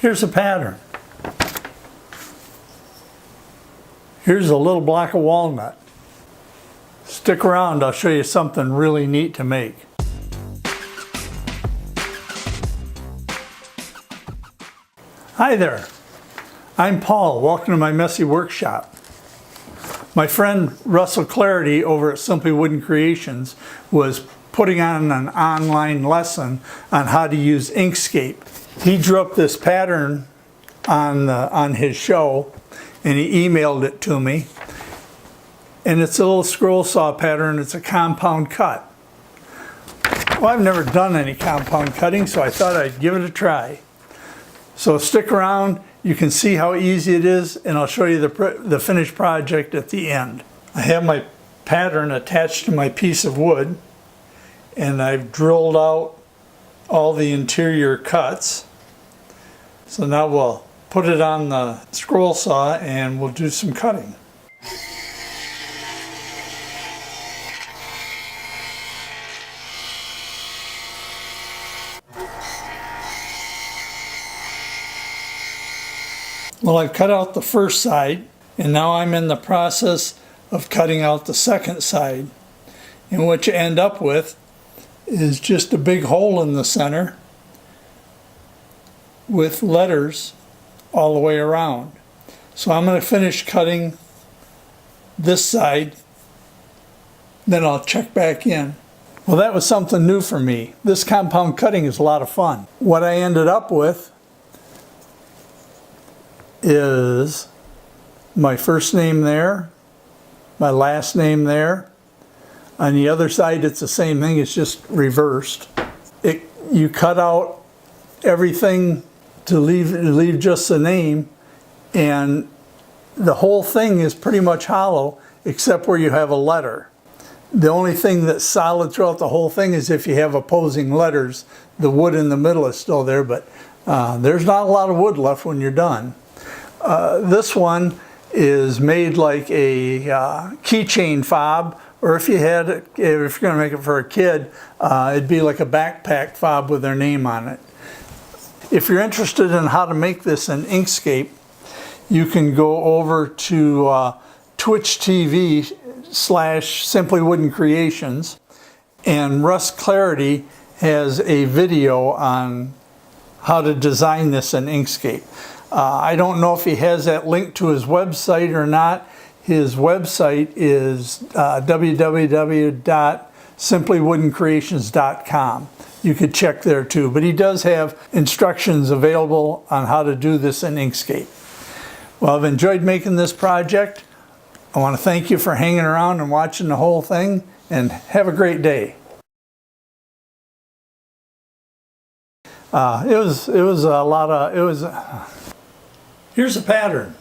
Here's a pattern. Here's a little block of walnut. Stick around, I'll show you something really neat to make. Hi there, I'm Paul. Welcome to my messy workshop. My friend Russell Clarity over at Simply Wooden Creations was putting on an online lesson on how to use Inkscape. He drew up this pattern on his show and he emailed it to me. And it's a little scroll saw pattern. It's a compound cut. Well, I've never done any compound cutting, so I thought I'd give it a try. So stick around, you can see how easy it is, and I'll show you the finished project at the end. I have my pattern attached to my piece of wood, and I've drilled out all the interior cuts. So now we'll put it on the scroll saw and we'll do some cutting. Well, I've cut out the first side, and now I'm in the process of cutting out the second side. And what you end up with is just a big hole in the center with letters all the way around. So I'm going to finish cutting this side, then I'll check back in. Well, that was something new for me. This compound cutting is a lot of fun. What I ended up with is my first name there, my last name there. On the other side it's the same thing, it's just reversed. You cut out everything to leave just the name, and the whole thing is pretty much hollow except where you have a letter. The only thing that's solid throughout the whole thing is if you have opposing letters. The wood in the middle is still there, but there's not a lot of wood left when you're done. This one is made like a keychain fob, or if you're going to make it for a kid, it'd be like a backpack fob with their name on it. If you're interested in how to make this in Inkscape, you can go over to Twitch TV/Simply Wooden Creations, and Russ Clarity has a video on how to design this in Inkscape. I don't know if he has that link to his website or not. His website is www.simplywoodencreations.com. You could check there too, but he does have instructions available on how to do this in Inkscape. Well, I've enjoyed making this project. I want to thank you for hanging around and watching the whole thing, and have a great day. Here's a pattern.